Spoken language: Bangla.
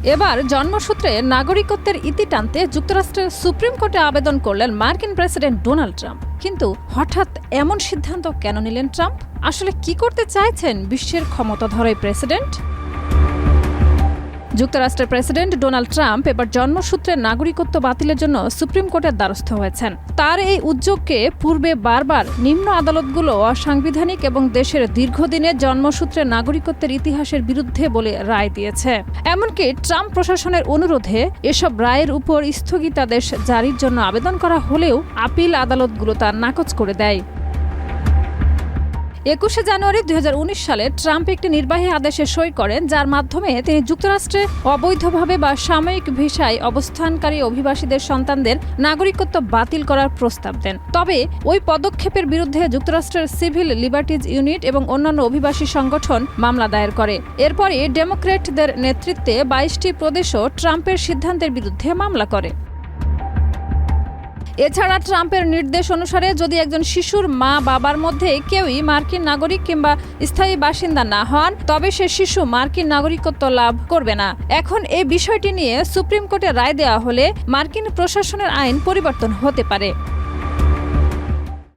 এবার জন্মসূত্রে নাগরিকত্বের ইতি টানতে যুক্তরাষ্ট্রের সুপ্রিম কোর্টে আবেদন করলেন মার্কিন প্রেসিডেন্ট ডোনাল্ড ট্রাম্প। কিন্তু হঠাৎ এমন সিদ্ধান্ত কেন নিলেন ট্রাম্প? আসলে কি করতে চাইছেন বিশ্বের ক্ষমতাধর এই প্রেসিডেন্ট? যুক্তরাষ্ট্রের প্রেসিডেন্ট ডোনাল্ড ট্রাম্প এবার জন্মসূত্রে নাগরিকত্ব বাতিলের জন্য সুপ্রিম কোর্টের দ্বারস্থ হয়েছেন। তার এই উদ্যোগকে পূর্বে বারবার নিম্ন আদালতগুলো অসাংবিধানিক এবং দেশের দীর্ঘদিনের জন্মসূত্রে নাগরিকত্বের ইতিহাসের বিরুদ্ধে বলে রায় দিয়েছে। এমনকি ট্রাম্প প্রশাসনের অনুরোধে এসব রায়ের উপর স্থগিতাদেশ জারির জন্য আবেদন করা হলেও আপিল আদালতগুলো তা নাকচ করে দেয়। 21শে জানুয়ারি 2019 সালে ট্রাম্প একটি নির্বাহী আদেশে সই করেন, যার মাধ্যমে তিনি যুক্তরাষ্ট্রে অবৈধভাবে বা সাময়িক ভিসায় অবস্থানকারী অভিবাসীদের সন্তানদের নাগরিকত্ব বাতিল করার প্রস্তাব দেন। তবে ওই পদক্ষেপের বিরুদ্ধে যুক্তরাষ্ট্রের সিভিল লিবার্টিজ ইউনিট এবং অন্যান্য অভিবাসী সংগঠন মামলা দায়ের করে। এরপরই ডেমোক্র্যাটদের নেতৃত্বে 22টি প্রদেশও ট্রাম্পের সিদ্ধান্তের বিরুদ্ধে মামলা করে। এছাড়া ট্রাম্পের নির্দেশ অনুসারে যদি একজন শিশুর মা বাবার মধ্যে কেউই মার্কিন নাগরিক কিংবা স্থায়ী বাসিন্দা না হন, তবে সে শিশু মার্কিন নাগরিকত্ব লাভ করবে না। এখন এই বিষয়টি নিয়ে সুপ্রিম কোর্টে রায় দেওয়া হলে মার্কিন প্রশাসনের আইন পরিবর্তন হতে পারে।